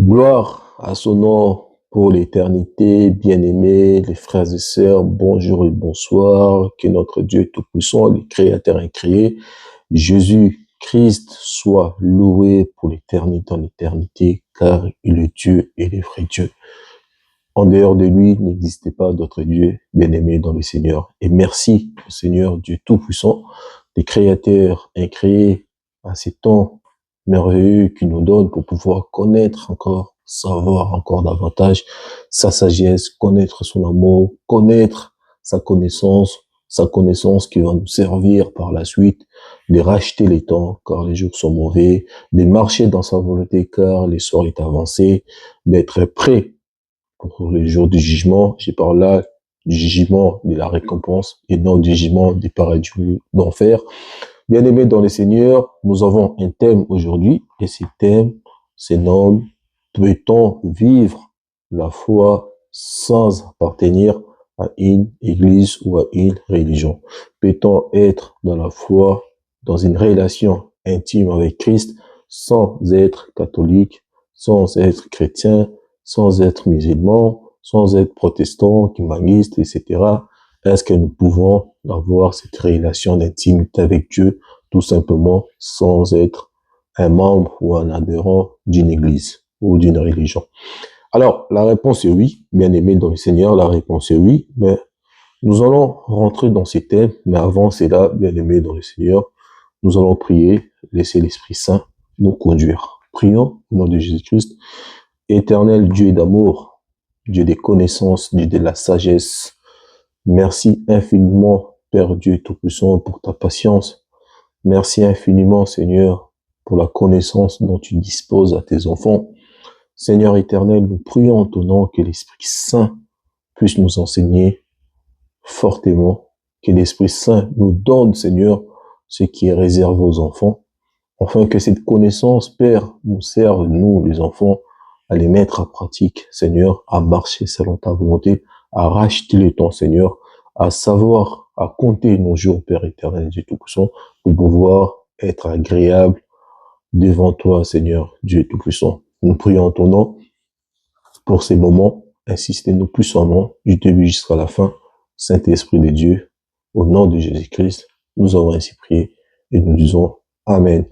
Gloire à son nom pour l'éternité, bien-aimés, les frères et sœurs, bonjour et bonsoir, que notre Dieu Tout-Puissant, le Créateur incréé, Jésus-Christ soit loué pour l'éternité en éternité, car il est Dieu et le vrai Dieu. En dehors de lui, il n'existait pas d'autre Dieu, bien-aimé dans le Seigneur. Et merci au Seigneur Dieu Tout-Puissant, le Créateur incréé, à ces temps merveilleux qu'il nous donne pour pouvoir connaître encore, savoir encore davantage sa sagesse, connaître son amour, connaître sa connaissance qui va nous servir par la suite de racheter les temps, car les jours sont mauvais, de marcher dans sa volonté, car l'essor est avancé, d'être prêt pour les jours du jugement. Je parle là du jugement de la récompense et non du jugement du paradis d'enfer. Bien-aimés dans le Seigneur, nous avons un thème aujourd'hui et ce thème se nomme peut-on vivre la foi sans appartenir à une église ou à une religion? Peut-on être dans la foi, dans une relation intime avec Christ sans être catholique, sans être chrétien, sans être musulman, sans être protestant, humaniste, etc. Est-ce que nous pouvons avoir cette relation d'intimité avec Dieu tout simplement sans être un membre ou un adhérent d'une église ou d'une religion? Alors, la réponse est oui, bien aimé dans le Seigneur, la réponse est oui, mais nous allons rentrer dans ces thèmes, mais avant cela, bien aimé dans le Seigneur, nous allons prier, laisser l'Esprit Saint nous conduire. Prions au nom de Jésus-Christ. Éternel Dieu d'amour, Dieu des connaissances, Dieu de la sagesse, merci infiniment, Père Dieu Tout-Puissant, pour ta patience. Merci infiniment, Seigneur, pour la connaissance dont tu disposes à tes enfants. Seigneur éternel, nous prions en ton nom que l'Esprit Saint puisse nous enseigner fortement, que l'Esprit Saint nous donne, Seigneur, ce qui est réservé aux enfants, afin que cette connaissance, Père, nous serve, nous, les enfants, à les mettre à pratique, Seigneur, à marcher selon ta volonté, à racheter le temps, Seigneur, à savoir, à compter nos jours, Père éternel, Dieu Tout-Puissant, pour pouvoir être agréable devant toi, Seigneur, Dieu Tout-Puissant. Nous prions en ton nom pour ces moments. Insistez-nous puissamment du début jusqu'à la fin. Saint-Esprit de Dieu, au nom de Jésus-Christ, nous avons ainsi prié et nous disons Amen.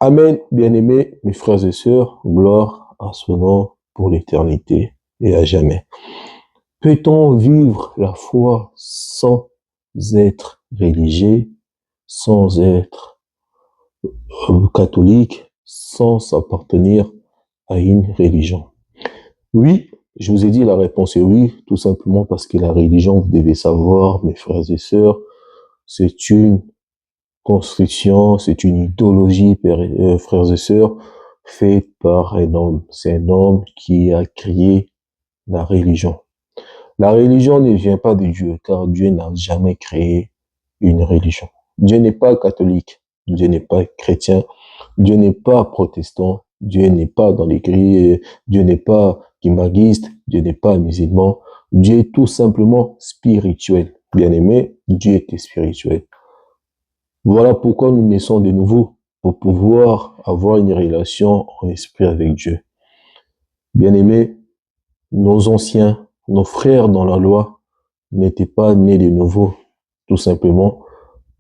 Amen, bien-aimés, mes frères et sœurs, gloire à son nom pour l'éternité et à jamais. Peut-on vivre la foi sans être religieux, sans être catholique, sans appartenir à une religion? Oui, je vous ai dit la réponse est oui, tout simplement parce que la religion, vous devez savoir, mes frères et sœurs, c'est une construction, c'est une idéologie, frères et sœurs, faite par un homme. C'est un homme qui a créé la religion. La religion ne vient pas de Dieu, car Dieu n'a jamais créé une religion. Dieu n'est pas catholique, Dieu n'est pas chrétien, Dieu n'est pas protestant, Dieu n'est pas dans l'église, Dieu n'est pas kimagiste, Dieu n'est pas musulman, Dieu est tout simplement spirituel. Bien-aimé, Dieu était spirituel. Voilà pourquoi nous naissons de nouveau, pour pouvoir avoir une relation en esprit avec Dieu. Bien-aimés, nos anciens, nos frères dans la loi n'étaient pas nés de nouveau, tout simplement.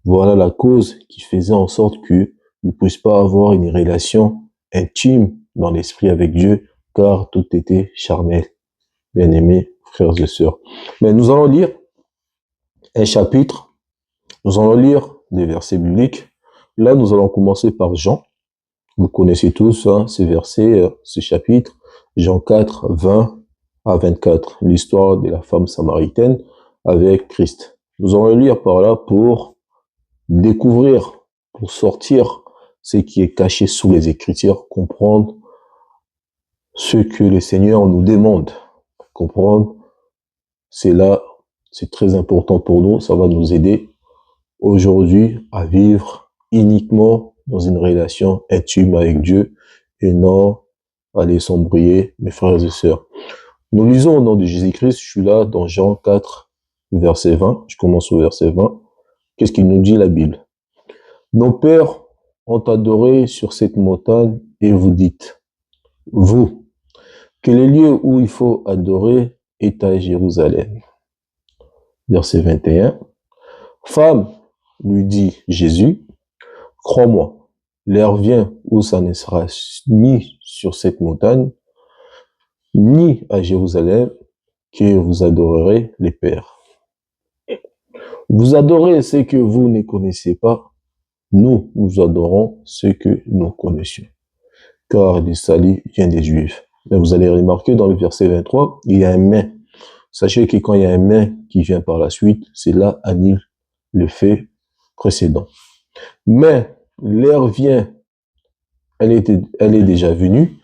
Voilà la cause qui faisait en sorte qu'ils ne puissent pas avoir une relation intime dans l'esprit avec Dieu, car tout était charnel. Bien-aimés, frères et sœurs. Mais nous allons lire un chapitre, nous allons lire des versets bibliques. Là, nous allons commencer par Jean. Vous connaissez tous ces versets, ce chapitre, Jean 4, 20 à 24, l'histoire de la femme samaritaine avec Christ. Nous allons lire par là pour découvrir, pour sortir ce qui est caché sous les Écritures, comprendre ce que le Seigneur nous demande. Comprendre, c'est là, c'est très important pour nous, ça va nous aider aujourd'hui à vivre uniquement dans une relation intime avec Dieu et non aller s'embrouiller, mes frères et sœurs. Nous lisons au nom de Jésus-Christ, je suis là dans Jean 4, verset 20, je commence au verset 20. Qu'est-ce qu'il nous dit la Bible? Nos pères ont adoré sur cette montagne et vous dites, vous, que le lieu où il faut adorer est à Jérusalem. Verset 21. Femme, lui dit Jésus, crois-moi, l'heure vient où ça ne sera ni sur cette montagne, ni à Jérusalem, que vous adorerez les pères. Vous adorez ce que vous ne connaissez pas, nous adorons ce que nous connaissions. Car le salut vient des Juifs. Mais vous allez remarquer dans le verset 23, il y a un mais. Sachez que quand il y a un mais qui vient par la suite, cela annule le fait précédent. Mais l'heure vient, elle est déjà venue,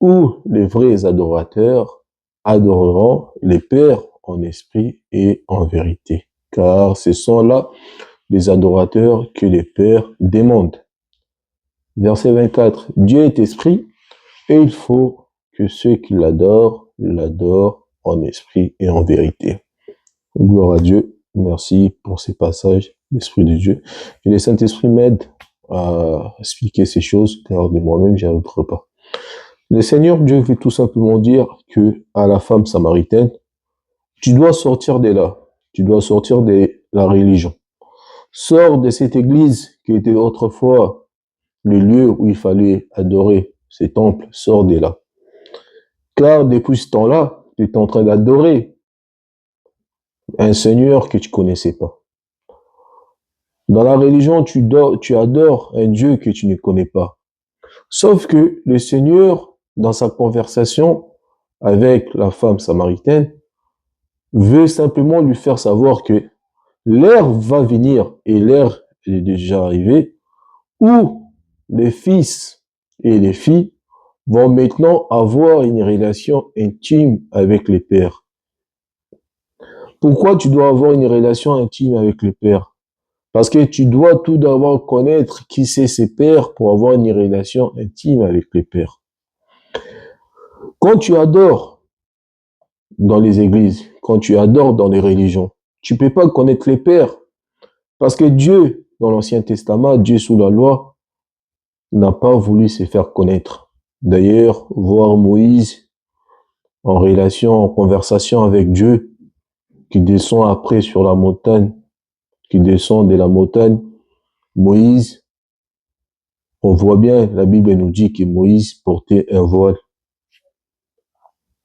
où les vrais adorateurs adoreront les pères en esprit et en vérité. Car ce sont là les adorateurs que les pères demandent. Verset 24. Dieu est esprit et il faut que ceux qui l'adorent en esprit et en vérité. Gloire à Dieu. Merci pour ces passages, l'Esprit de Dieu. Et le Saint-Esprit m'aide à expliquer ces choses, car de moi-même, j'y arriverai pas. Le Seigneur Dieu veut tout simplement dire que à la femme samaritaine, tu dois sortir de là. Tu dois sortir de la religion. Sors de cette église qui était autrefois le lieu où il fallait adorer ces temples. Sors de là. Car depuis ce temps-là, tu es en train d'adorer un Seigneur que tu connaissais pas. Dans la religion, tu adores un Dieu que tu ne connais pas. Sauf que le Seigneur, dans sa conversation avec la femme samaritaine, veut simplement lui faire savoir que l'heure va venir, et l'heure est déjà arrivée, où les fils et les filles vont maintenant avoir une relation intime avec les pères. Pourquoi tu dois avoir une relation intime avec les pères? Parce que tu dois tout d'abord connaître qui c'est ses pères pour avoir une relation intime avec les pères. Quand tu adores dans les églises, quand tu adores dans les religions, tu peux pas connaître les pères. Parce que Dieu, dans l'Ancien Testament, Dieu sous la loi, n'a pas voulu se faire connaître. D'ailleurs, voir Moïse en relation, en conversation avec Dieu, qui descend après sur la montagne, qui descend de la montagne, Moïse, on voit bien, la Bible nous dit que Moïse portait un voile.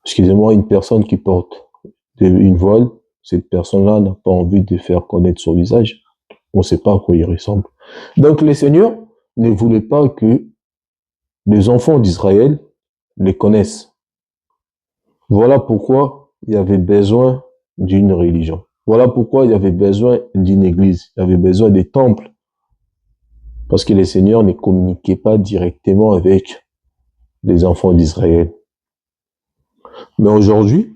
Excusez-moi, une personne qui porte une voile, cette personne-là n'a pas envie de faire connaître son visage. On ne sait pas à quoi il ressemble. Donc le Seigneur ne voulait pas que les enfants d'Israël les connaissent. Voilà pourquoi il y avait besoin d'une religion. Voilà pourquoi il y avait besoin d'une église. Il y avait besoin des temples. Parce que le Seigneur ne communiquait pas directement avec les enfants d'Israël. Mais aujourd'hui,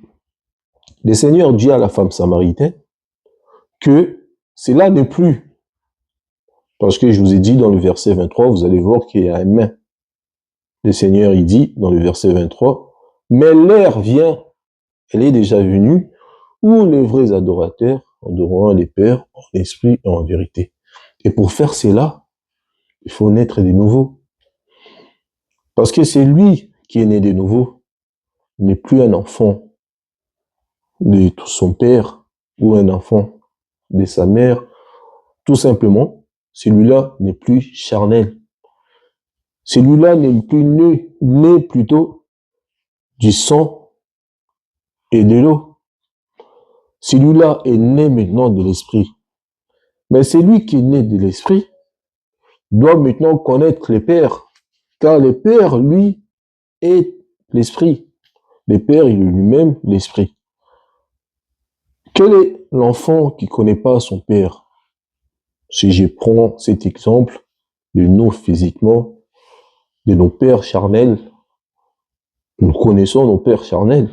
le Seigneur dit à la femme samaritaine que cela n'est plus. Parce que je vous ai dit dans le verset 23, vous allez voir qu'il y a un mais. Le Seigneur, il dit dans le verset 23, mais l'heure vient, elle est déjà venue, où les vrais adorateurs adoreront les pères en esprit et en vérité. Et pour faire cela, il faut naître de nouveau. Parce que c'est lui qui est né de nouveau, n'est plus un enfant de tout son père ou un enfant de sa mère. Tout simplement, celui-là n'est plus charnel. Celui-là n'est plus né plutôt du sang et de l'eau. Celui-là est né maintenant de l'esprit. Mais celui qui est né de l'esprit doit maintenant connaître le Père. Car le Père, lui, est l'esprit. Le Père, il est lui-même l'esprit. Quel est l'enfant qui ne connaît pas son Père? Si je prends cet exemple de nous physiquement, de nos pères charnels, nous connaissons nos pères charnels.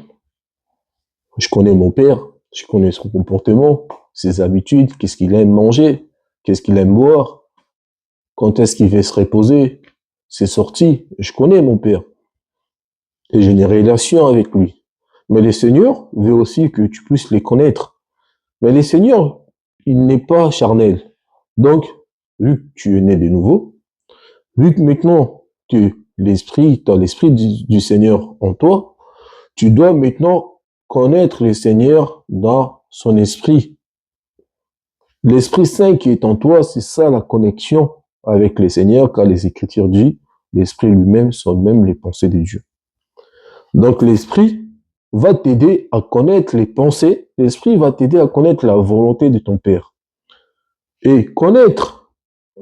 Je connais mon père, je connais son comportement, ses habitudes, qu'est-ce qu'il aime manger, qu'est-ce qu'il aime boire, quand est-ce qu'il veut se reposer, ses sorties. Je connais mon père. Et j'ai une relation avec lui. Mais le Seigneur veut aussi que tu puisses les connaître. Mais le Seigneur, il n'est pas charnel. Donc, vu que tu es né de nouveau, vu que maintenant tu as l'esprit du Seigneur en toi, tu dois maintenant connaître le Seigneur dans son esprit. L'Esprit Saint qui est en toi, c'est ça la connexion avec le Seigneur, car les Écritures disent, l'Esprit lui-même sont même les pensées de Dieu. Donc l'Esprit va t'aider à connaître les pensées, l'Esprit va t'aider à connaître la volonté de ton Père. Et connaître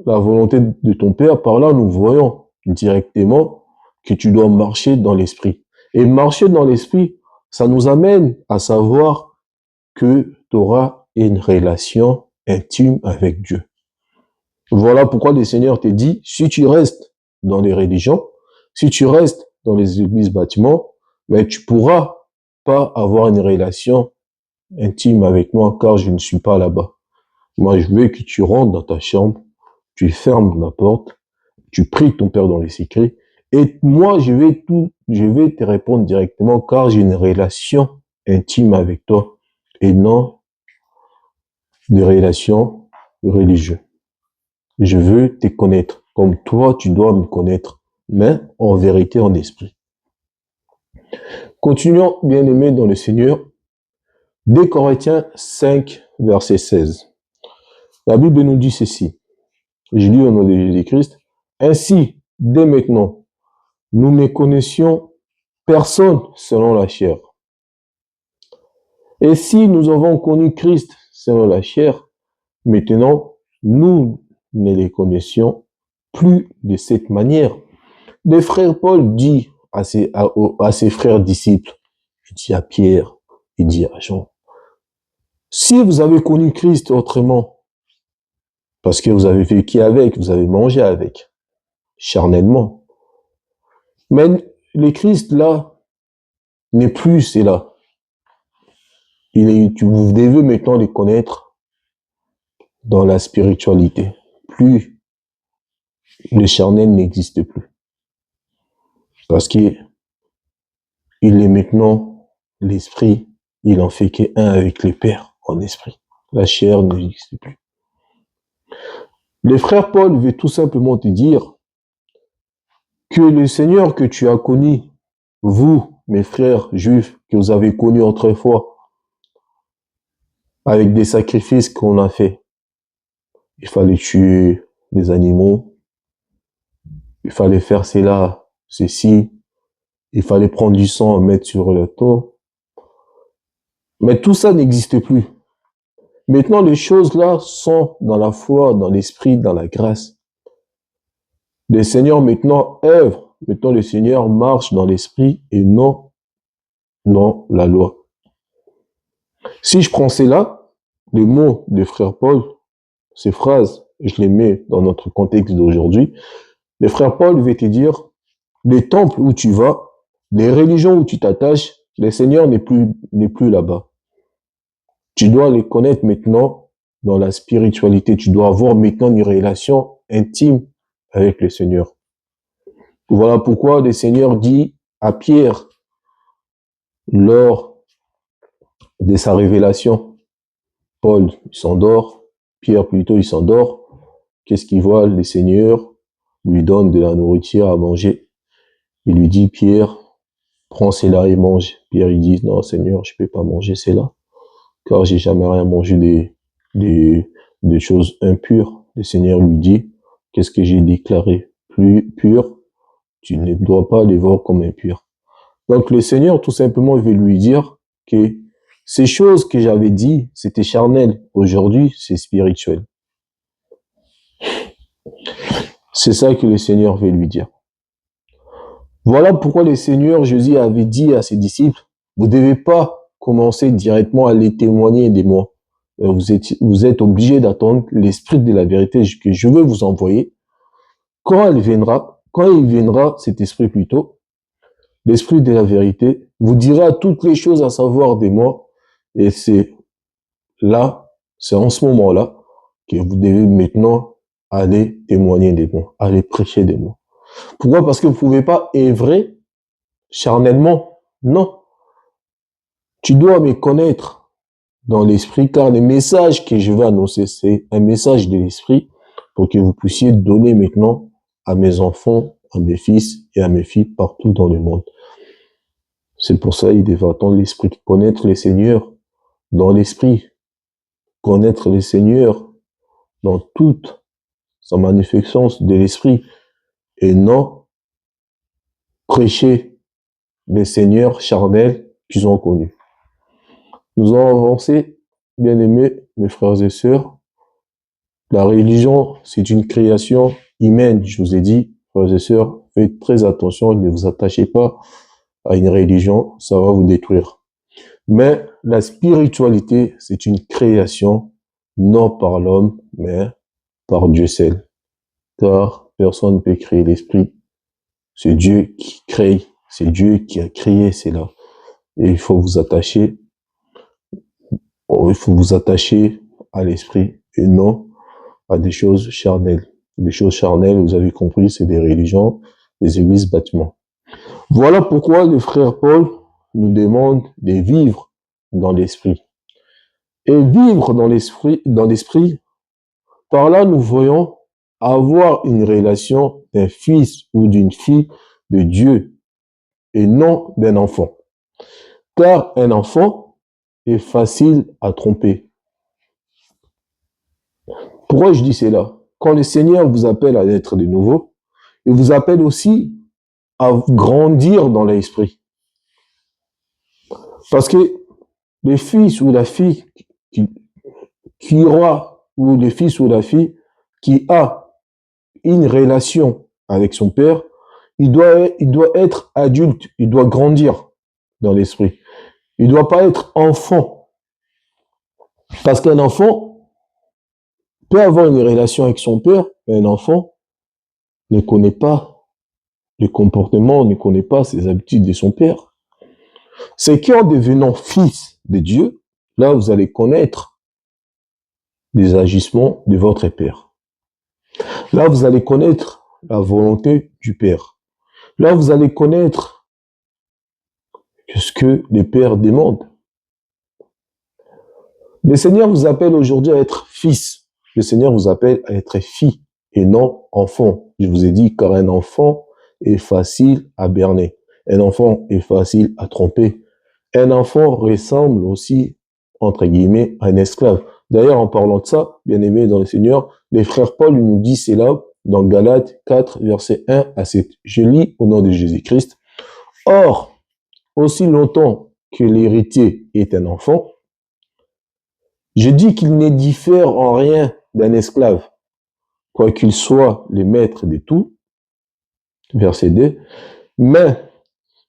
la volonté de ton Père, par là nous voyons directement que tu dois marcher dans l'Esprit. Et marcher dans l'Esprit, ça nous amène à savoir que tu auras une relation intime avec Dieu. Voilà pourquoi le Seigneur te dit, si tu restes dans les religions, si tu restes dans les églises bâtiments, mais tu pourras pas avoir une relation intime avec moi car je ne suis pas là-bas. Moi, je veux que tu rentres dans ta chambre, tu fermes la porte, tu pries ton Père dans les secrets et moi, je vais te répondre directement car j'ai une relation intime avec toi et non de relation religieuse. Je veux te connaître comme toi, tu dois me connaître, mais en vérité, en esprit. Continuons, bien-aimés dans le Seigneur. 2 Corinthiens 5, verset 16. La Bible nous dit ceci. Je lis au nom de Jésus-Christ. Ainsi, dès maintenant, nous ne connaissions personne selon la chair. Et si nous avons connu Christ selon la chair, maintenant, nous ne les connaissions plus de cette manière. Le frère Paul dit à ses frères disciples, il dit à Pierre, il dit à Jean, si vous avez connu Christ autrement, parce que vous avez vécu avec, vous avez mangé avec, charnellement, mais le Christ là n'est plus, c'est là. Vous devez maintenant le connaître dans la spiritualité. Plus le charnel n'existe plus. Parce qu'il est maintenant l'esprit, il en fait qu'un avec le Père en esprit. La chair n'existe plus. Le frère Paul veut tout simplement te dire que le Seigneur que tu as connu, vous, mes frères juifs, que vous avez connus autrefois, avec des sacrifices qu'on a fait, il fallait tuer des animaux, il fallait faire cela, ceci, il fallait prendre du sang, mettre sur le dos. Mais tout ça n'existe plus. Maintenant, les choses là sont dans la foi, dans l'esprit, dans la grâce. Le Seigneur maintenant œuvre, maintenant le Seigneur marche dans l'esprit et non dans la loi. Si je prends cela, les mots de frère Paul, ces phrases, je les mets dans notre contexte d'aujourd'hui, le frère Paul veut te dire, les temples où tu vas, les religions où tu t'attaches, le Seigneur n'est plus là-bas. Tu dois les connaître maintenant dans la spiritualité. Tu dois avoir maintenant une relation intime avec le Seigneur. Voilà pourquoi le Seigneur dit à Pierre, lors de sa révélation, Paul il s'endort, Pierre plutôt il s'endort. Qu'est-ce qu'il voit? Le Seigneur lui donne de la nourriture à manger. Il lui dit, Pierre, prends cela et mange. Pierre il dit, non Seigneur, je peux pas manger cela, car j'ai jamais rien mangé des choses impures. Le Seigneur lui dit, qu'est-ce que j'ai déclaré? Plus pur, tu ne dois pas les voir comme impurs. Donc le Seigneur tout simplement veut lui dire que ces choses que j'avais dit, c'était charnel. Aujourd'hui, c'est spirituel. C'est ça que le Seigneur veut lui dire. Voilà pourquoi le Seigneur Jésus avait dit à ses disciples, vous ne devez pas commencer directement à les témoigner de moi. Vous êtes obligés d'attendre l'esprit de la vérité que je veux vous envoyer. Quand il viendra, cet esprit plutôt, l'esprit de la vérité vous dira toutes les choses à savoir de moi. Et c'est en ce moment-là que vous devez maintenant aller témoigner de moi, aller prêcher de moi. Pourquoi? Parce que vous ne pouvez pas œuvrer charnellement. Non. Tu dois me connaître dans l'esprit, car le message que je vais annoncer, c'est un message de l'esprit pour que vous puissiez donner maintenant à mes enfants, à mes fils et à mes filles partout dans le monde. C'est pour ça qu'il devait attendre l'esprit, connaître les seigneurs dans l'esprit, connaître les seigneurs dans toute sa magnificence de l'esprit, et non prêcher les seigneurs charnels qu'ils ont connus. Nous allons avancer, bien-aimés, mes frères et sœurs. La religion, c'est une création humaine, je vous ai dit, frères et sœurs, faites très attention, ne vous attachez pas à une religion, ça va vous détruire. Mais la spiritualité, c'est une création, non par l'homme, mais par Dieu seul. Car personne ne peut créer l'esprit. C'est Dieu qui crée, c'est Dieu qui a créé cela. Et il faut vous attacher à l'esprit et non à des choses charnelles. Les choses charnelles, vous avez compris, c'est des religions, des églises, bâtiments. Voilà pourquoi le frère Paul nous demande de vivre dans l'esprit. Et vivre dans l'esprit, par là nous voyons avoir une relation d'un fils ou d'une fille de Dieu et non d'un enfant. Car un enfant est facile à tromper. Pourquoi je dis cela? Quand le Seigneur vous appelle à être de nouveau, il vous appelle aussi à grandir dans l'esprit. Parce que le fils ou la fille qui aura, ou le fils ou la fille qui a une relation avec son père, il doit être adulte, il doit grandir dans l'esprit. Il ne doit pas être enfant. Parce qu'un enfant peut avoir une relation avec son père, mais un enfant ne connaît pas le comportement, ne connaît pas ses habitudes de son père. C'est qu'en devenant fils de Dieu, là, vous allez connaître les agissements de votre père. Là, vous allez connaître la volonté du père. Là, vous allez connaître ce que le père demande. Le Seigneur vous appelle aujourd'hui à être fils. Le Seigneur vous appelle à être fille et non enfant. Je vous ai dit, car un enfant est facile à berner. Un enfant est facile à tromper. Un enfant ressemble aussi, entre guillemets, à un esclave. D'ailleurs, en parlant de ça, bien aimé dans le Seigneur, les frères Paul nous disent cela dans Galates 4, versets 1 à 7. Je lis au nom de Jésus-Christ. Or, aussi longtemps que l'héritier est un enfant, je dis qu'il ne diffère en rien d'un esclave, quoiqu'il soit le maître de tout, verset 2, mais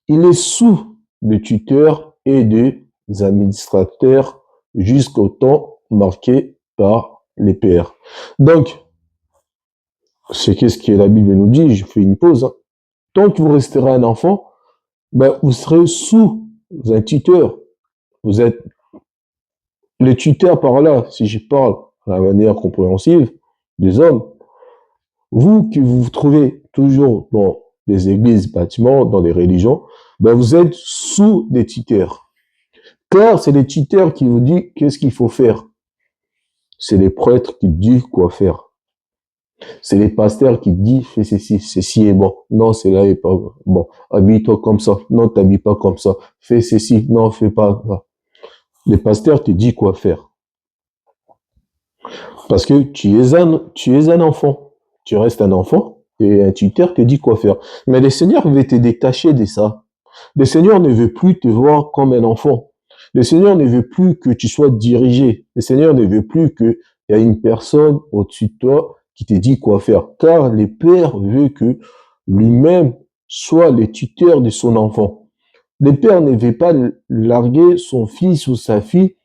il est sous le tuteur et des administrateurs jusqu'au temps marqué par les pères. Donc, c'est qu'est-ce que la Bible nous dit, je fais une pause. Tant que vous resterez un enfant, ben, vous serez sous un tuteur. Vous êtes le tuteur par là, si je parle de la manière compréhensive des hommes. Vous qui vous trouvez toujours dans les églises, bâtiments, dans les religions, ben vous êtes sous des tuteurs. Car c'est les tuteurs qui vous disent qu'est-ce qu'il faut faire. C'est les prêtres qui disent quoi faire. C'est les pasteurs qui disent fais ceci est bon. Non, cela est pas bon. Habille-toi comme ça. Non, t'habilles pas comme ça. Fais ceci. Non, fais pas ça. Les pasteurs te disent quoi faire. Parce que tu es un enfant. Tu restes un enfant et un tuteur te dit quoi faire. Mais le Seigneur veut te détacher de ça. Le Seigneur ne veut plus te voir comme un enfant. Le Seigneur ne veut plus que tu sois dirigé. Le Seigneur ne veut plus qu'il y ait une personne au-dessus de toi qui te dit quoi faire. Car le Père veut que lui-même soit le tuteur de son enfant. Le Père ne veut pas larguer son fils ou sa fille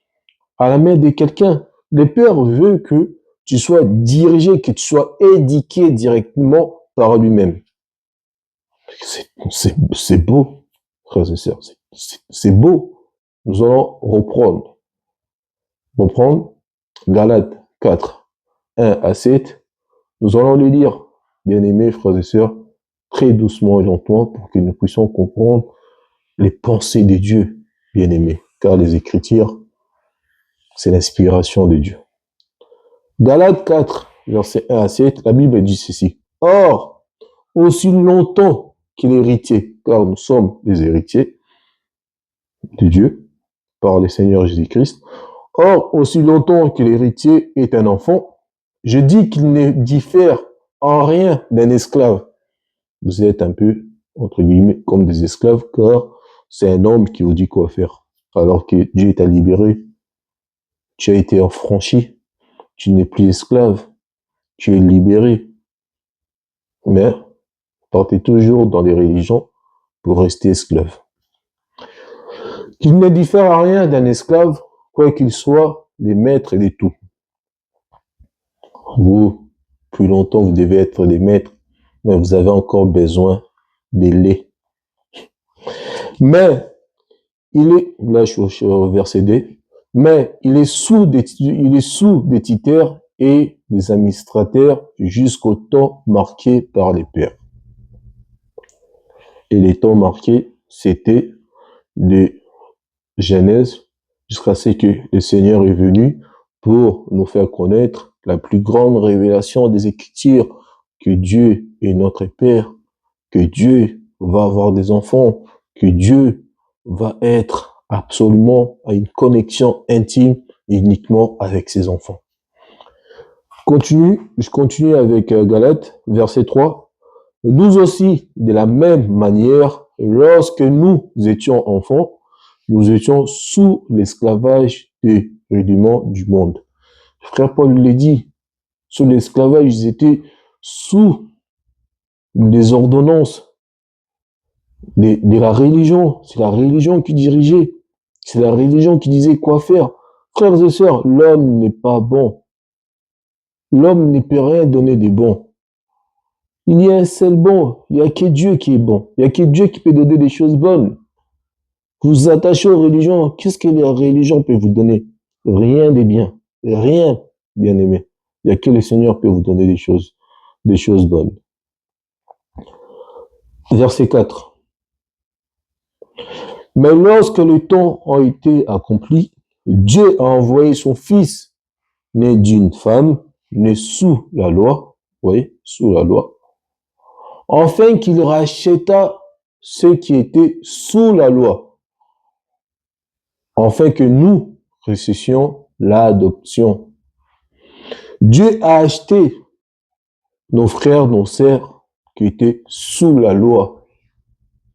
à la main de quelqu'un. Le Père veut que tu sois dirigé, que tu sois éduqué directement par lui-même. C'est beau, frères et sœurs. C'est beau. Nous allons reprendre. Galates 4, 1 à 7. Nous allons le lire, bien-aimés, frères et sœurs, très doucement et lentement pour que nous puissions comprendre les pensées de Dieu, bien-aimés. Car les Écritures, c'est l'inspiration de Dieu. Galates 4, versets 1 à 7, la Bible dit ceci. Or, aussi longtemps qu'il est héritier, car nous sommes les héritiers, de Dieu par le Seigneur Jésus-Christ. Or, aussi longtemps que l'héritier est un enfant, je dis qu'il ne diffère en rien d'un esclave. Vous êtes un peu, entre guillemets, comme des esclaves, car c'est un homme qui vous dit quoi faire. Alors que Dieu t'a libéré, tu as été affranchi, tu n'es plus esclave, tu es libéré. Mais partez toujours dans les religions pour rester esclave. Qu'il ne diffère en rien d'un esclave, quoi qu'il soit, les maîtres de tout. Vous, plus longtemps, vous devez être les maîtres, mais vous avez encore besoin des laits. Mais là je suis au verset D, mais il est sous des titères et des administrateurs jusqu'au temps marqué par les pères. Et les temps marqués, c'était de Genèse jusqu'à ce que le Seigneur est venu pour nous faire connaître la plus grande révélation des Écritures, que Dieu est notre Père, que Dieu va avoir des enfants, que Dieu va être absolument à une connexion intime uniquement avec ses enfants. Je continue avec Galates, verset 3. Nous aussi, de la même manière, lorsque nous étions enfants, nous étions sous l'esclavage des rudiments du monde. Frère Paul l'a dit, sous l'esclavage, ils étaient sous les ordonnances de la religion. C'est la religion qui dirigeait. C'est la religion qui disait quoi faire. Frères et sœurs, l'homme n'est pas bon. L'homme ne peut rien donner de bon. Il y a un seul bon. Il n'y a que Dieu qui est bon. Il n'y a que Dieu qui peut donner des choses bonnes. Vous vous attachez aux religions. Qu'est-ce que la religion peut vous donner? Rien de bien. Rien, bien aimé. Il n'y a que le Seigneur peut vous donner des choses bonnes. Verset 4. Mais lorsque le temps a été accompli, Dieu a envoyé son Fils, né d'une femme, né sous la loi, oui, sous la loi, afin qu'il racheta ceux qui étaient sous la loi, afin que nous reçussions l'adoption. Dieu a acheté nos frères, nos sœurs qui étaient sous la loi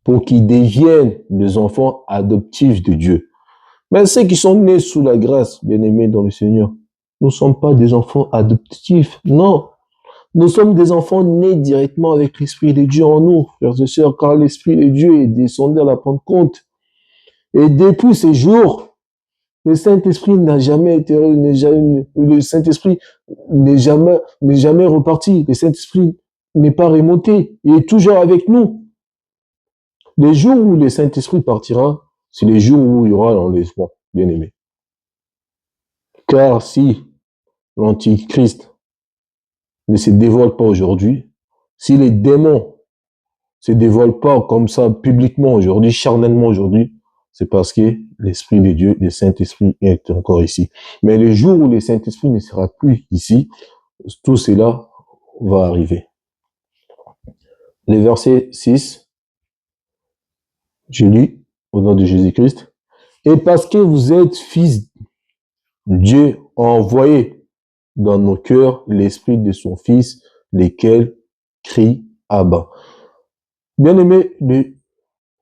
pour qu'ils deviennent des enfants adoptifs de Dieu. Mais ceux qui sont nés sous la grâce, bien-aimés dans le Seigneur, nous ne sommes pas des enfants adoptifs, non. Nous sommes des enfants nés directement avec l'Esprit de Dieu en nous, frères et sœurs, car l'Esprit de Dieu est descendu à la Pentecôte. Et depuis ces jours, le Saint-Esprit n'a jamais été, le Saint-Esprit n'est jamais reparti. Le Saint-Esprit n'est pas remonté. Il est toujours avec nous. Les jours où le Saint-Esprit partira, c'est les jours où il y aura l'enlèvement, bien aimé. Car si l'Antichrist ne se dévoile pas aujourd'hui, si les démons se dévoilent pas comme ça publiquement aujourd'hui, charnellement aujourd'hui, c'est parce que l'Esprit de Dieu, le Saint-Esprit est encore ici. Mais le jour où le Saint-Esprit ne sera plus ici, tout cela va arriver. Le verset 6, je lis au nom de Jésus-Christ. Et parce que vous êtes fils, Dieu a envoyé dans nos cœurs l'Esprit de son Fils, lesquels crient Abba. Bien aimé, le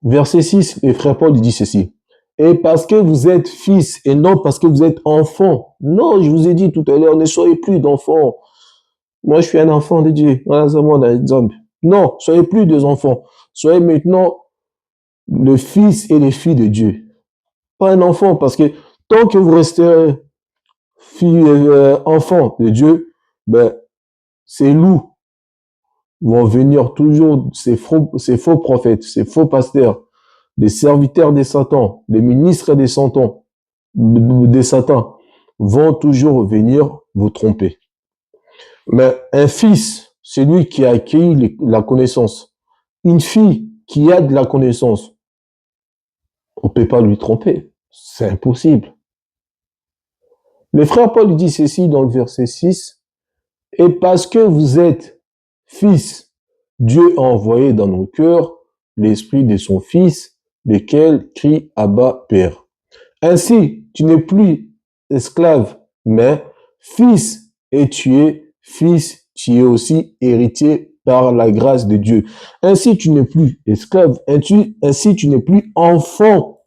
verset 6, le frère Paul dit ceci. Et parce que vous êtes fils et non parce que vous êtes enfant. Non, je vous ai dit tout à l'heure, ne soyez plus d'enfants. Moi, je suis un enfant de Dieu. Voilà, c'est mon exemple. Non, soyez plus des enfants. Soyez maintenant le fils et les filles de Dieu. Pas un enfant, parce que tant que vous resterez enfant de Dieu, ben, ces loups vont venir toujours, ces faux prophètes, ces faux pasteurs, les serviteurs des Satans, les ministres des Satans, vont toujours venir vous tromper. Mais un fils, c'est lui qui a acquis la connaissance. Une fille qui a de la connaissance, on ne peut pas lui tromper. C'est impossible. Le frère Paul dit ceci dans le verset 6. Et parce que vous êtes fils, Dieu a envoyé dans nos cœurs l'esprit de son Fils, lesquels crient Abba, Père. Ainsi, tu n'es plus esclave, mais fils, et tu es fils, tu es aussi héritier par la grâce de Dieu. Ainsi, tu n'es plus esclave, ainsi, tu n'es plus enfant.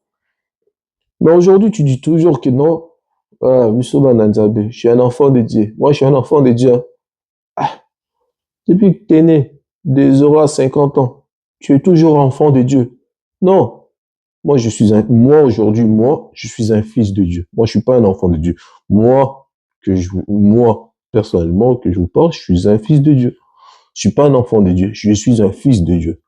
Mais aujourd'hui, tu dis toujours que non, ah, je suis un enfant de Dieu. Moi, je suis un enfant de Dieu. Ah, depuis que tu es né, des 0 à 50 ans, tu es toujours enfant de Dieu. Non, moi aujourd'hui, je suis un fils de Dieu. Moi, je suis pas un enfant de Dieu. Moi, personnellement, que je vous parle, je suis un fils de Dieu. Je suis pas un enfant de Dieu. Je suis un fils de Dieu.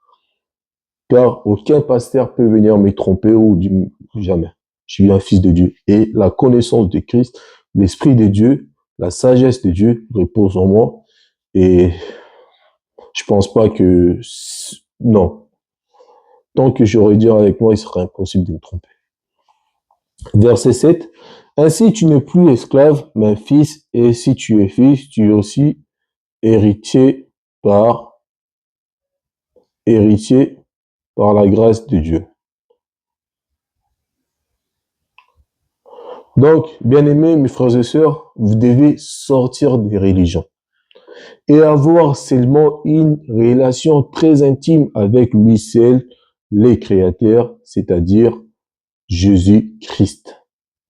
Car aucun pasteur peut venir me tromper ou dire jamais. Je suis un fils de Dieu. Et la connaissance de Christ, l'esprit de Dieu, la sagesse de Dieu repose en moi. Et je pense pas que, non. Tant que j'aurais dit avec moi, il serait impossible de me tromper. Verset 7. Ainsi tu n'es plus esclave, mais fils, et si tu es fils, tu es aussi héritier par, héritier par la grâce de Dieu. Donc, bien-aimés, mes frères et sœurs, vous devez sortir des religions et avoir seulement une relation très intime avec lui seul, les créateurs, c'est-à-dire Jésus-Christ,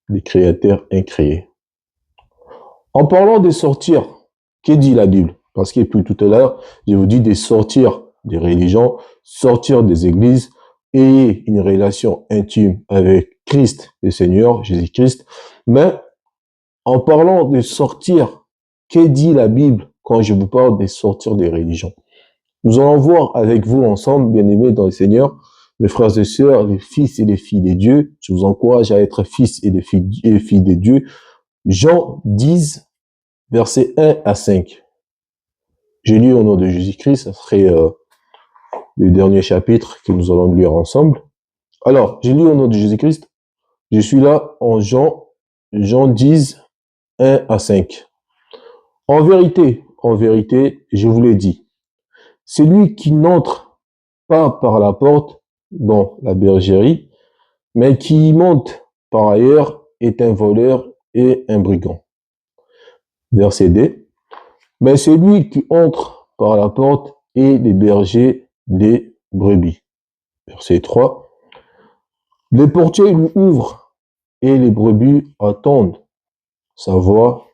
le créateur incréé. En parlant de sortir, que dit la Bible? Parce que depuis tout à l'heure, je vous dis de sortir des religions, sortir des églises, et une relation intime avec Christ, le Seigneur, Jésus-Christ. Mais en parlant de sortir, que dit la Bible quand je vous parle de sortir des religions? Nous allons voir avec vous ensemble, bien-aimés dans le Seigneur, mes frères et sœurs, les fils et les filles de Dieu. Je vous encourage à être fils et les filles de Dieu. Jean 10, versets 1 à 5. J'ai lu au nom de Jésus-Christ, ça serait le dernier chapitre que nous allons lire ensemble. Alors, j'ai lu au nom de Jésus-Christ, je suis là en Jean 10, 1 à 5. En vérité, je vous l'ai dit, celui qui n'entre pas par la porte dans la bergerie, mais qui y monte par ailleurs est un voleur et un brigand. Verset 2. Mais celui qui entre par la porte est le berger des brebis. Verset 3. Les portiers lui ouvrent et les brebis attendent sa voix.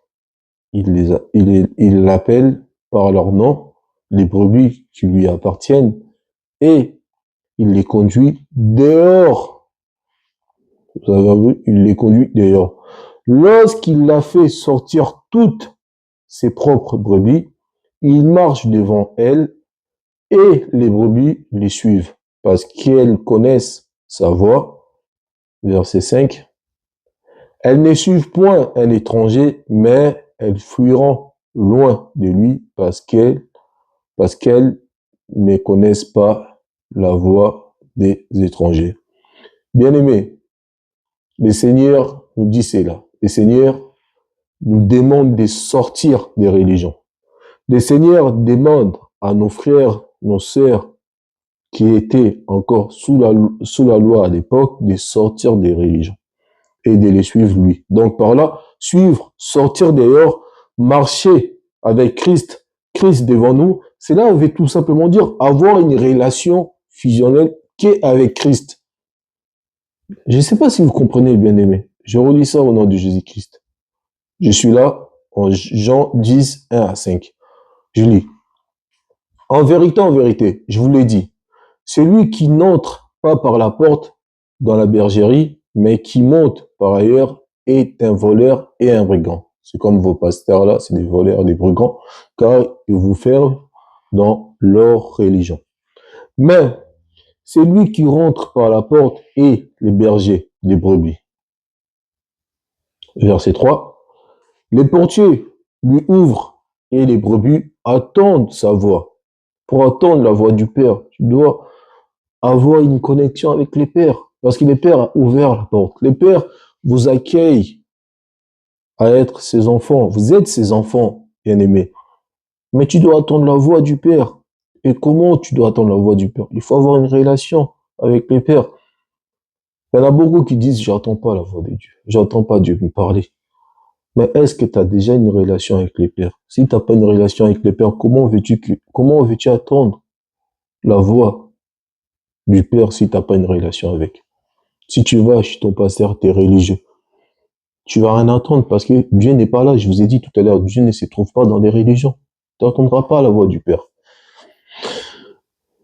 Il l'appelle par leur nom, les brebis qui lui appartiennent, et il les conduit dehors. Vous avez vu, il les conduit dehors. Lorsqu'il a fait sortir toutes ses propres brebis, il marche devant elles et les brebis les suivent parce qu'elles connaissent sa voix. Verset 5. Elles ne suivent point un étranger, mais elles fuiront loin de lui parce qu'elles ne connaissent pas la voix des étrangers. Bien-aimés, le Seigneur nous dit cela. Le Seigneur nous demande de sortir des religions. Le Seigneur demande à nos frères, nos sœurs, qui étaient encore sous la loi à l'époque, de sortir des religions et de les suivre lui. Donc par là, suivre, sortir dehors, marcher avec Christ, Christ devant nous, cela veut tout simplement dire avoir une relation fusionnelle qu'avec Christ. Je ne sais pas si vous comprenez, bien-aimés. Je relis ça au nom de Jésus-Christ. Je suis là en Jean 10, 1 à 5. Je lis. En vérité, je vous l'ai dit, celui qui n'entre pas par la porte dans la bergerie, mais qui monte par ailleurs, est un voleur et un brigand. C'est comme vos pasteurs là, c'est des voleurs, des brigands, car ils vous ferment dans leur religion. Mais celui qui rentre par la porte est le berger des brebis. Verset 3. Les portiers lui ouvrent et les brebis attendent sa voix. Pour attendre la voix du Père, tu dois avoir une connexion avec les pères. Parce que le Père a ouvert la porte. Le Père vous accueille à être ses enfants. Vous êtes ses enfants, bien-aimés. Mais tu dois attendre la voix du Père. Et comment tu dois attendre la voix du Père? Il faut avoir une relation avec le Père. Il y en a beaucoup qui disent, j'entends pas la voix de Dieu. J'entends pas Dieu me parler. Mais est-ce que tu as déjà une relation avec les pères? Si tu n'as pas une relation avec les pères, comment veux-tu attendre la voix du Père si tu n'as pas une relation avec? Si tu vas chez ton pasteur, tu es religieux, tu vas rien entendre parce que Dieu n'est pas là. Je vous ai dit tout à l'heure, Dieu ne se trouve pas dans les religions. Tu n'entendras pas la voix du Père.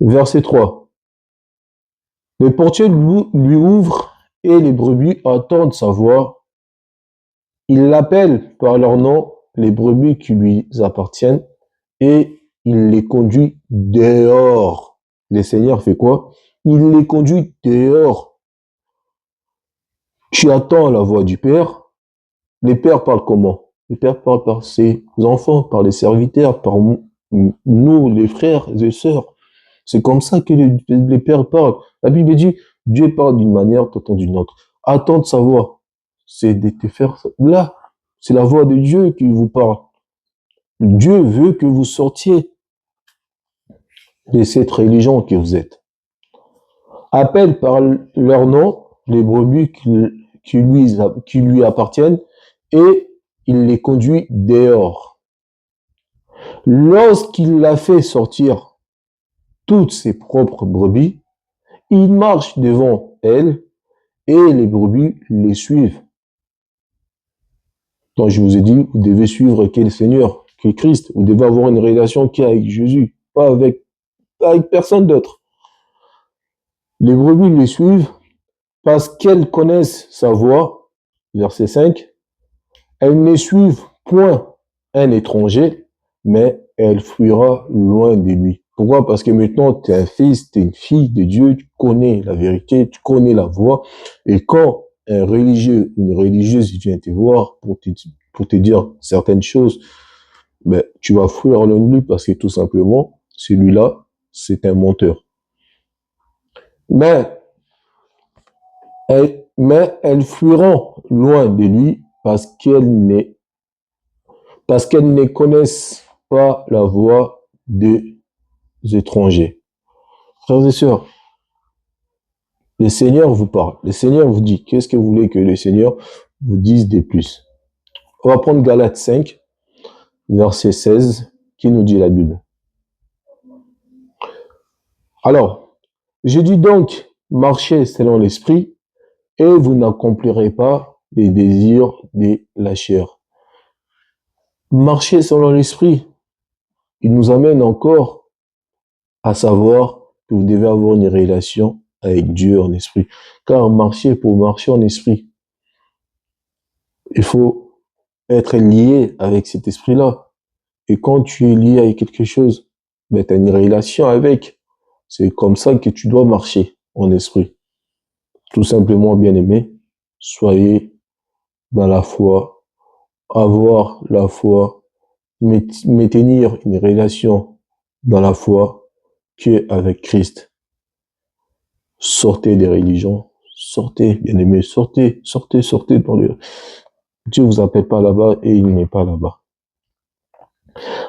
Verset 3. Le portier lui ouvre et les brebis entendent sa voix. Il l'appelle par leur nom, les brebis qui lui appartiennent, et il les conduit dehors. Le Seigneur fait quoi? Il les conduit dehors. Tu attends la voix du Père. Les pères parlent comment? Les pères parlent par ses enfants, par les serviteurs, par nous, les frères et sœurs. C'est comme ça que les pères parlent. La Bible dit, Dieu parle d'une manière, t'entends d'une autre. Attendre sa voix, c'est de te faire là. C'est la voix de Dieu qui vous parle. Dieu veut que vous sortiez de cette religion que vous êtes. Appelle par leur nom les brebis qui lui appartiennent et il les conduit dehors. Lorsqu'il a fait sortir toutes ses propres brebis, il marche devant elles et les brebis les suivent. Donc je vous ai dit, vous devez suivre quel Seigneur, quel Christ. Vous devez avoir une relation qui est avec Jésus, pas avec personne d'autre. Les brebis les suivent parce qu'elles connaissent sa voix. Verset 5. Elles ne suivent point un étranger, mais elle fuira loin de lui. Pourquoi? Parce que maintenant, tu es un fils, tu es une fille de Dieu, tu connais la vérité, tu connais la voix. Et quand un religieux, une religieuse vient te voir pour te dire certaines choses, ben, tu vas fuir loin de lui parce que tout simplement, celui-là, c'est un menteur. Mais elles fuiront loin de lui parce qu'elles ne connaissent pas la voix des étrangers. Frères et sœurs, le Seigneur vous parle. Le Seigneur vous dit, qu'est-ce que vous voulez que le Seigneur vous dise de plus? On va prendre Galates 5, verset 16, qui nous dit la Bible. Alors, je dis donc, marchez selon l'esprit, et vous n'accomplirez pas les désirs de la chair. Marcher selon l'esprit, il nous amène encore à savoir que vous devez avoir une relation avec Dieu en esprit. Car pour marcher en esprit, il faut être lié avec cet esprit-là. Et quand tu es lié avec quelque chose, ben, tu as une relation avec. C'est comme ça que tu dois marcher en esprit. Tout simplement, bien-aimé, soyez dans la foi, avoir la foi, maintenir une relation dans la foi qui est avec Christ. Sortez des religions, sortez, bien-aimés, sortez, sortez, sortez dans le... Dieu vous appelle pas là-bas et il n'est pas là-bas.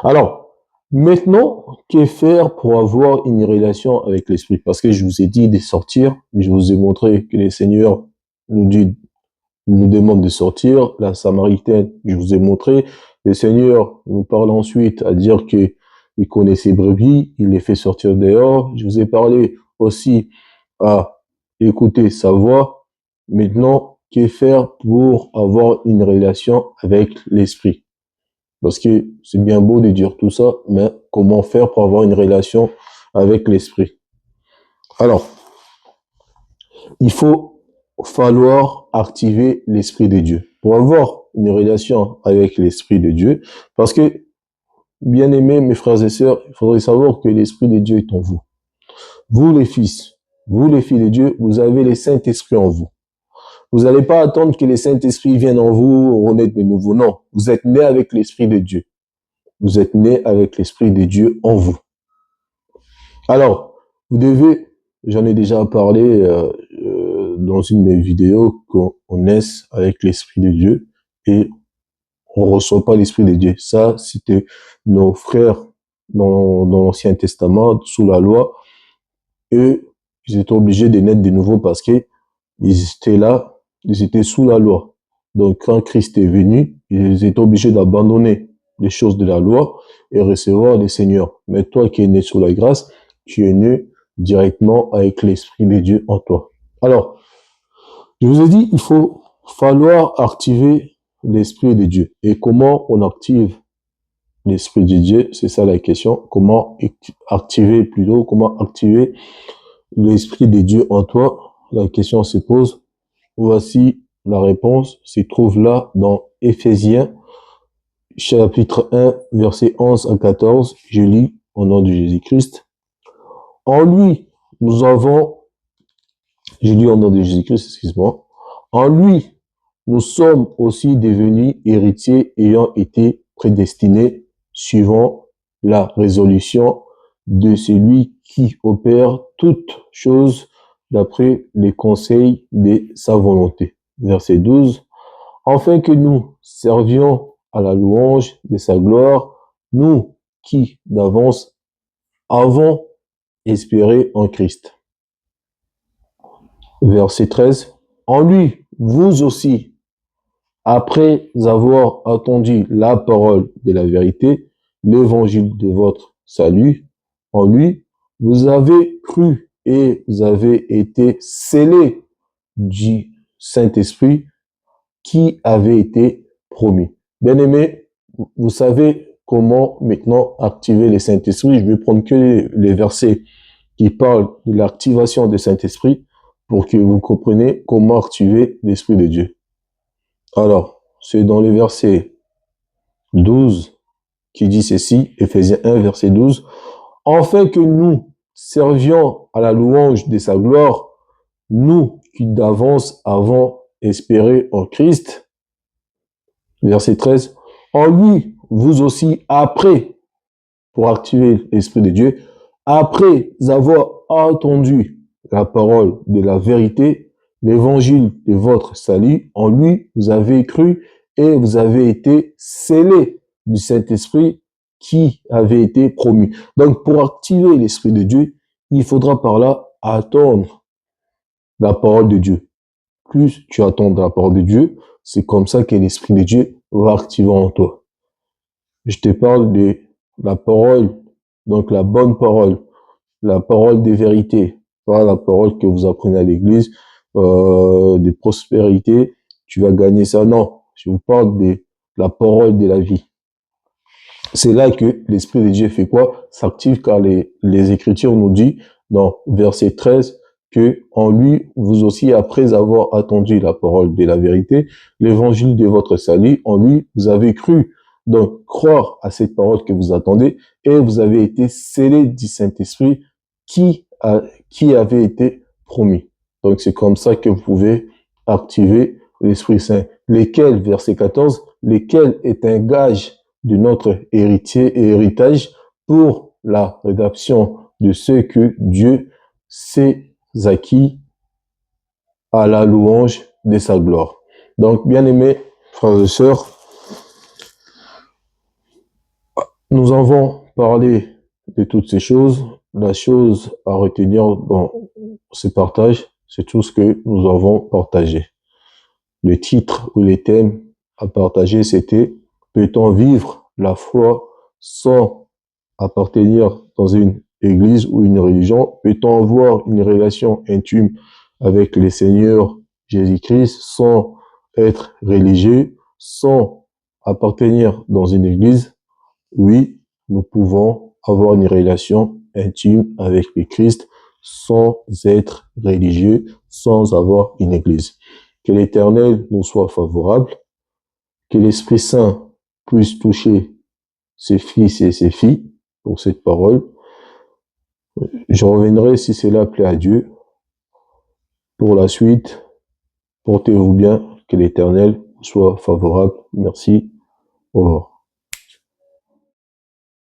Alors, maintenant, que faire pour avoir une relation avec l'Esprit? Parce que je vous ai dit de sortir, je vous ai montré que le Seigneur nous demande de sortir. La Samaritaine, je vous ai montré. Le Seigneur nous parle ensuite à dire que il connaît ses brebis, il les fait sortir dehors. Je vous ai parlé aussi à écouter sa voix. Maintenant, que faire pour avoir une relation avec l'Esprit? Parce que c'est bien beau de dire tout ça, mais comment faire pour avoir une relation avec l'Esprit? Alors, il falloir activer l'Esprit de Dieu pour avoir une relation avec l'Esprit de Dieu. Parce que, bien aimés, mes frères et sœurs, il faudrait savoir que l'Esprit de Dieu est en vous. Vous les fils, vous les filles de Dieu, vous avez le Saint-Esprit en vous. Vous n'allez pas attendre que le Saint-Esprit vienne en vous, renaître de nouveau. Non, vous êtes né avec l'Esprit de Dieu. Vous êtes né avec l'Esprit de Dieu en vous. Alors, vous devez, j'en ai déjà parlé dans une de mes vidéos, qu'on naisse avec l'Esprit de Dieu et on ne reçoit pas l'Esprit de Dieu. Ça, c'était nos frères dans l'Ancien Testament, sous la loi, et ils étaient obligés de naître de nouveau parce que Ils étaient là, ils étaient sous la loi. Donc, quand Christ est venu, ils étaient obligés d'abandonner les choses de la loi et recevoir les seigneurs. Mais toi qui es né sous la grâce, tu es né directement avec l'Esprit de Dieu en toi. Alors, je vous ai dit, il faut falloir activer l'Esprit de Dieu. Et comment on active l'Esprit de Dieu? C'est ça la question. Comment comment activer l'Esprit de Dieu en toi? La question se pose. Voici la réponse, se trouve là dans Éphésiens, chapitre 1, versets 11 à 14. Je lis au nom de Jésus-Christ. En lui, nous avons, je lis au nom de Jésus-Christ, excuse-moi. En lui, nous sommes aussi devenus héritiers ayant été prédestinés suivant la résolution de celui qui opère toutes choses d'après les conseils de sa volonté. Verset 12. Afin que nous servions à la louange de sa gloire, nous qui d'avance avons espéré en Christ. Verset 13. En lui, vous aussi, après avoir attendu la parole de la vérité, l'évangile de votre salut, en lui, vous avez cru et vous avez été scellés du Saint-Esprit qui avait été promis. Bien aimé, vous savez comment maintenant activer le Saint-Esprit. Je vais prendre que les versets qui parlent de l'activation du Saint-Esprit pour que vous compreniez comment activer l'Esprit de Dieu. Alors, c'est dans le verset 12 qui dit ceci, Éphésiens 1, verset 12, « Afin que nous servions à la louange de sa gloire, nous qui d'avance avons espéré en Christ. » Verset 13, « En lui, vous aussi, après, pour activer l'Esprit de Dieu, après avoir entendu la parole de la vérité, l'évangile de votre salut, en lui, vous avez cru et vous avez été scellés du Saint-Esprit qui avait été promis. Donc, pour activer l'Esprit de Dieu, il faudra par là attendre la parole de Dieu. Plus tu attends la parole de Dieu, c'est comme ça que l'Esprit de Dieu va activer en toi. Je te parle de la parole, donc la bonne parole, la parole des vérités, pas la parole que vous apprenez à l'église, de prospérité, tu vas gagner ça. Non, je vous parle de la parole de la vie. C'est là que l'Esprit de Dieu fait quoi? S'active, car les Écritures nous disent dans verset 13 que en lui, vous aussi, après avoir attendu la parole de la vérité, l'évangile de votre salut, en lui, vous avez cru. Donc, croire à cette parole que vous attendez, et vous avez été scellés du Saint-Esprit qui avait été promis. Donc, c'est comme ça que vous pouvez activer l'Esprit Saint. Lesquels, verset 14, lesquels est un gage de notre héritier et héritage pour la rédemption de ceux que Dieu s'est acquis à la louange de sa gloire. Donc, bien-aimés frères et sœurs, nous avons parlé de toutes ces choses. La chose à retenir dans ce partage, c'est tout ce que nous avons partagé. Le titre ou les thèmes à partager, c'était « Peut-on vivre la foi sans appartenir dans une église ou une religion? Peut-on avoir une relation intime avec le Seigneur Jésus-Christ sans être religieux, sans appartenir dans une église? » Oui, nous pouvons avoir une relation intime avec le Christ sans être religieux, sans avoir une église. Que l'Éternel nous soit favorable, que l'Esprit Saint puisse toucher ses fils et ses filles pour cette parole. Je reviendrai si cela plaît à Dieu. Pour la suite, portez-vous bien, que l'Éternel soit favorable. Merci. Au revoir.